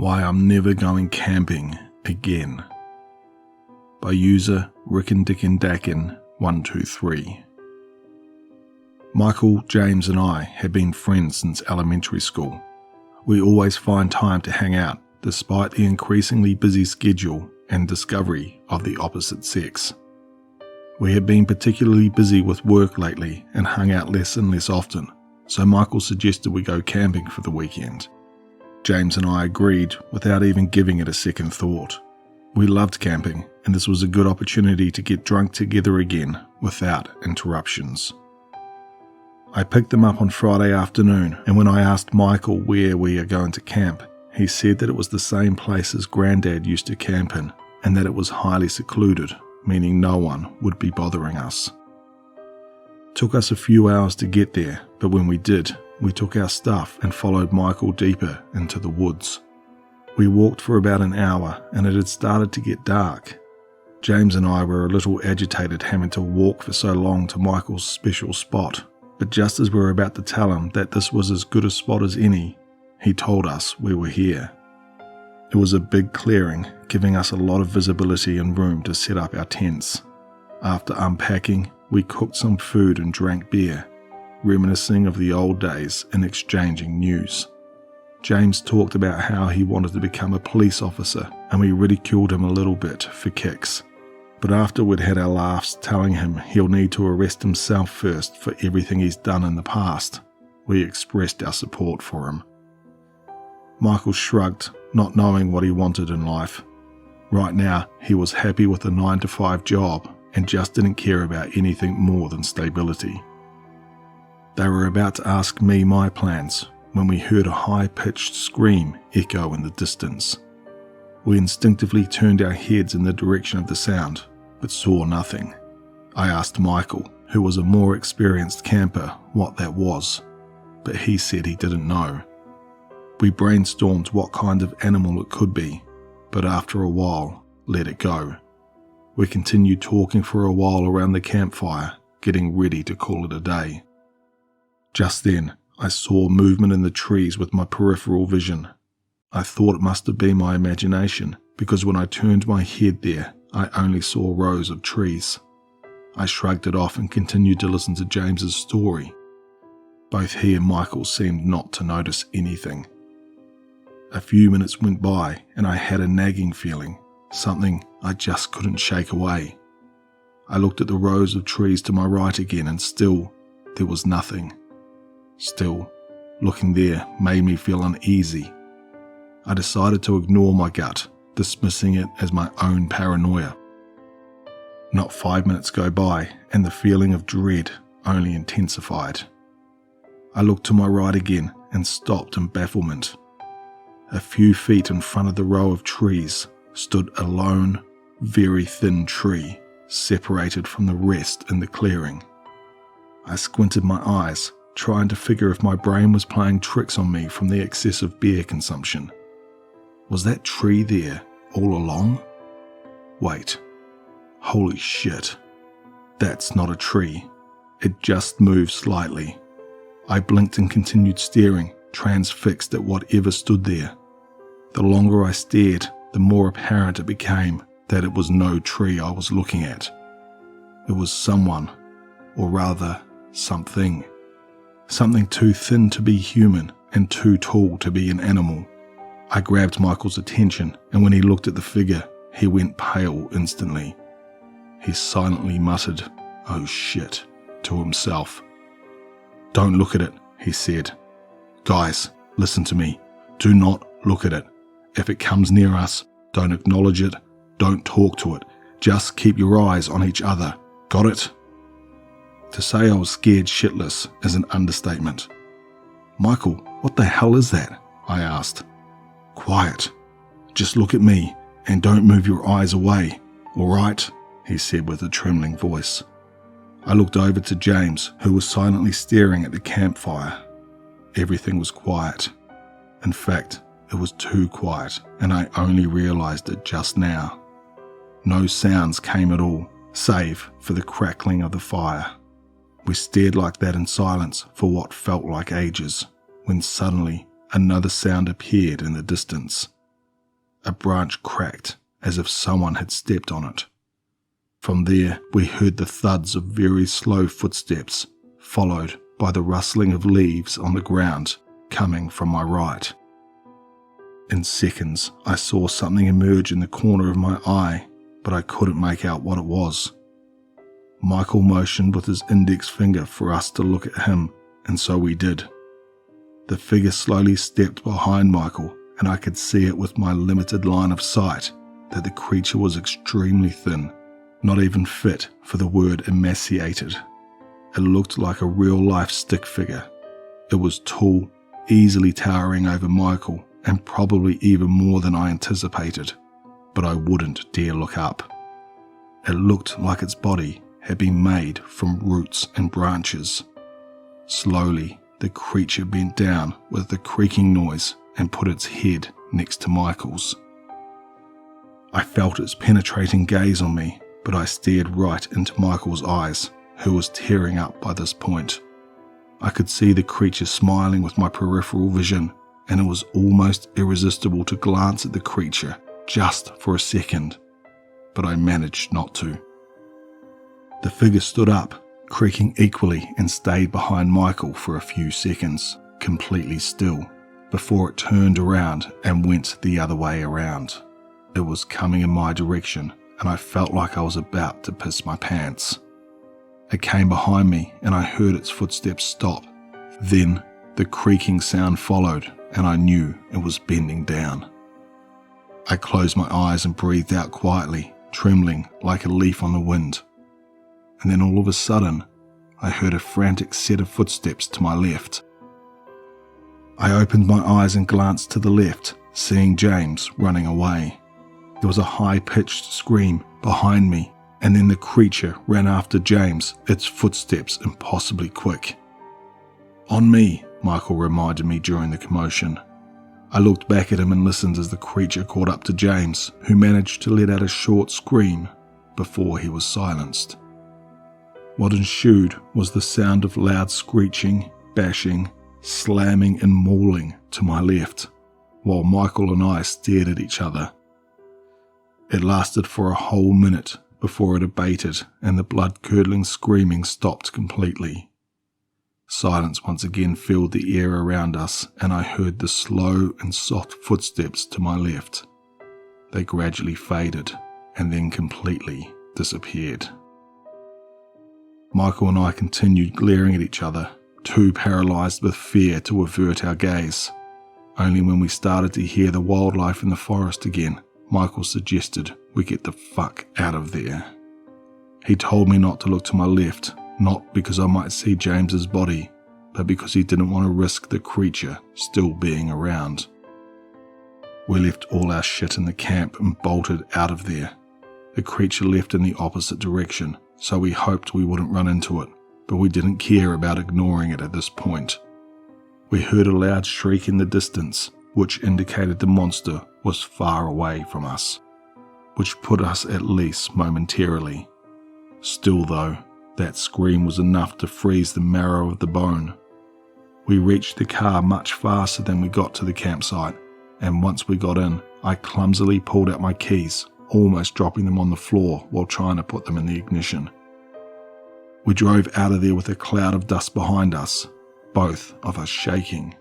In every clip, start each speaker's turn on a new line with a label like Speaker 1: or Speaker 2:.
Speaker 1: Why I'm Never Going Camping Again by user RickandDickanDacken123. Michael, James and I have been friends since elementary school. We always find time to hang out despite the increasingly busy schedule and discovery of the opposite sex. We have been particularly busy with work lately and hung out less and less often, so Michael suggested we go camping for the weekend. James and I agreed without even giving it a second thought. We loved camping, and this was a good opportunity to get drunk together again without interruptions. I picked them up on Friday afternoon, and when I asked Michael where we are going to camp, he said that it was the same place as Grandad used to camp in, and that it was highly secluded, meaning no one would be bothering us. It took us a few hours to get there, but when we did, we took our stuff and followed Michael deeper into the woods. We walked for about an hour and it had started to get dark. James and I were a little agitated having to walk for so long to Michael's special spot, but just as we were about to tell him that this was as good a spot as any, he told us we were here. It was a big clearing, giving us a lot of visibility and room to set up our tents. After unpacking, we cooked some food and drank beer, reminiscing of the old days and exchanging news. James talked about how he wanted to become a police officer, and we ridiculed him a little bit for kicks. But after we'd had our laughs telling him he'll need to arrest himself first for everything he's done in the past, we expressed our support for him. Michael shrugged, not knowing what he wanted in life. Right now, he was happy with a 9-to-5 job and just didn't care about anything more than stability. They were about to ask me my plans when we heard a high-pitched scream echo in the distance. We instinctively turned our heads in the direction of the sound, but saw nothing. I asked Michael, who was a more experienced camper, what that was, but he said he didn't know. We brainstormed what kind of animal it could be, but after a while, let it go. We continued talking for a while around the campfire, getting ready to call it a day. Just then, I saw movement in the trees with my peripheral vision. I thought it must have been my imagination, because when I turned my head there, I only saw rows of trees. I shrugged it off and continued to listen to James's story. Both he and Michael seemed not to notice anything. A few minutes went by and I had a nagging feeling, something I just couldn't shake away. I looked at the rows of trees to my right again and still, there was nothing. Still, looking there made me feel uneasy. I decided to ignore my gut, dismissing it as my own paranoia. Not 5 minutes go by and the feeling of dread only intensified. I looked to my right again and stopped in bafflement. A few feet in front of the row of trees stood a lone, very thin tree, separated from the rest in the clearing. I squinted my eyes, trying to figure if my brain was playing tricks on me from the excessive beer consumption. Was that tree there all along? Wait. Holy shit. That's not a tree. It just moved slightly. I blinked and continued staring, transfixed at whatever stood there. The longer I stared, the more apparent it became that it was no tree I was looking at. It was someone, or rather, something. Something too thin to be human and too tall to be an animal. I grabbed Michael's attention, and when he looked at the figure, he went pale instantly. He silently muttered, "Oh shit," to himself. "Don't look at it," he said. "Guys, listen to me. Do not look at it. If it comes near us, don't acknowledge it, don't talk to it. Just keep your eyes on each other. Got it?" To say I was scared shitless is an understatement. "Michael, what the hell is that?" I asked. "Quiet. Just look at me and don't move your eyes away, all right?" he said with a trembling voice. I looked over to James, who was silently staring at the campfire. Everything was quiet. In fact, it was too quiet, and I only realized it just now. No sounds came at all, save for the crackling of the fire. We stared like that in silence for what felt like ages, when suddenly another sound appeared in the distance. A branch cracked as if someone had stepped on it. From there, we heard the thuds of very slow footsteps, followed by the rustling of leaves on the ground coming from my right. In seconds, I saw something emerge in the corner of my eye, but I couldn't make out what it was. Michael motioned with his index finger for us to look at him, and so we did. The figure slowly stepped behind Michael, and I could see it with my limited line of sight that the creature was extremely thin, not even fit for the word emaciated. It looked like a real-life stick figure. It was tall, easily towering over Michael, and probably even more than I anticipated, but I wouldn't dare look up. It looked like its body had been made from roots and branches. Slowly, the creature bent down with a creaking noise and put its head next to Michael's. I felt its penetrating gaze on me, but I stared right into Michael's eyes, who was tearing up by this point. I could see the creature smiling with my peripheral vision, and it was almost irresistible to glance at the creature just for a second, but I managed not to. The figure stood up, creaking equally, and stayed behind Michael for a few seconds, completely still, before it turned around and went the other way around. It was coming in my direction, and I felt like I was about to piss my pants. It came behind me, and I heard its footsteps stop. Then, the creaking sound followed, and I knew it was bending down. I closed my eyes and breathed out quietly, trembling like a leaf on the wind. And then all of a sudden, I heard a frantic set of footsteps to my left. I opened my eyes and glanced to the left, seeing James running away. There was a high-pitched scream behind me, and then the creature ran after James, its footsteps impossibly quick. "On me," Michael reminded me during the commotion. I looked back at him and listened as the creature caught up to James, who managed to let out a short scream before he was silenced. What ensued was the sound of loud screeching, bashing, slamming and mauling to my left, while Michael and I stared at each other. It lasted for a whole minute before it abated and the blood-curdling screaming stopped completely. Silence once again filled the air around us, and I heard the slow and soft footsteps to my left. They gradually faded and then completely disappeared. Michael and I continued glaring at each other, too paralysed with fear to avert our gaze. Only when we started to hear the wildlife in the forest again, Michael suggested we get the fuck out of there. He told me not to look to my left, not because I might see James's body, but because he didn't want to risk the creature still being around. We left all our shit in the camp and bolted out of there. The creature left in the opposite direction, so we hoped we wouldn't run into it, but we didn't care about ignoring it at this point. We heard a loud shriek in the distance, which indicated the monster was far away from us, which put us at least momentarily. Still though, that scream was enough to freeze the marrow of the bone. We reached the car much faster than we got to the campsite, and once we got in, I clumsily pulled out my keys, almost dropping them on the floor while trying to put them in the ignition. We drove out of there with a cloud of dust behind us, both of us shaking.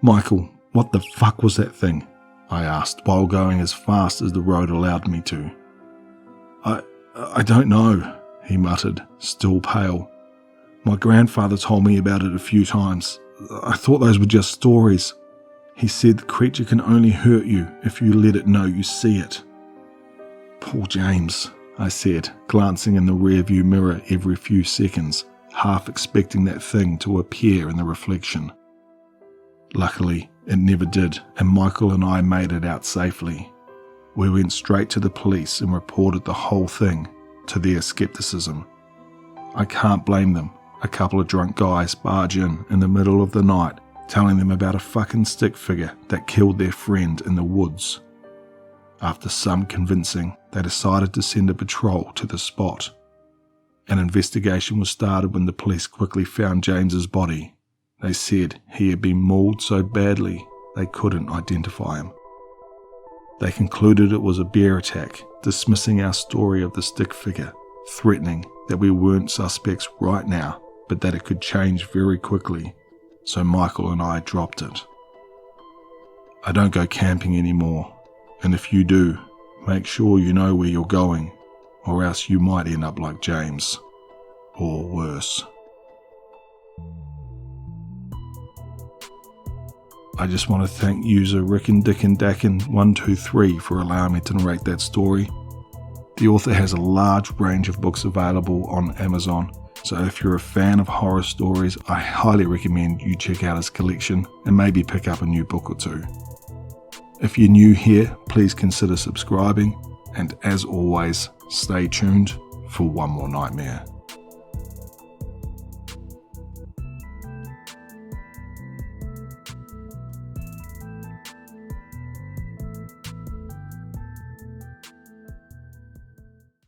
Speaker 1: "Michael, what the fuck was that thing?" I asked while going as fast as the road allowed me to. I don't know," he muttered, still pale. "My grandfather told me about it a few times. I thought those were just stories. He said the creature can only hurt you if you let it know you see it." "Poor James," I said, glancing in the rearview mirror every few seconds, half expecting that thing to appear in the reflection. Luckily, it never did, and Michael and I made it out safely. We went straight to the police and reported the whole thing, to their skepticism. I can't blame them. A couple of drunk guys barge in the middle of the night, telling them about a fucking stick figure that killed their friend in the woods. After some convincing, they decided to send a patrol to the spot. An investigation was started when the police quickly found James's body. They said he had been mauled so badly they couldn't identify him. They concluded it was a bear attack, dismissing our story of the stick figure, threatening that we weren't suspects right now, but that it could change very quickly, so Michael and I dropped it. I don't go camping anymore, and if you do, make sure you know where you're going, or else you might end up like James, or worse. I just want to thank user RickinDickinDakin123 for allowing me to narrate that story. The author has a large range of books available on Amazon, so if you're a fan of horror stories, I highly recommend you check out his collection and maybe pick up a new book or two. If you're new here, please consider subscribing, and as always, stay tuned for one more nightmare.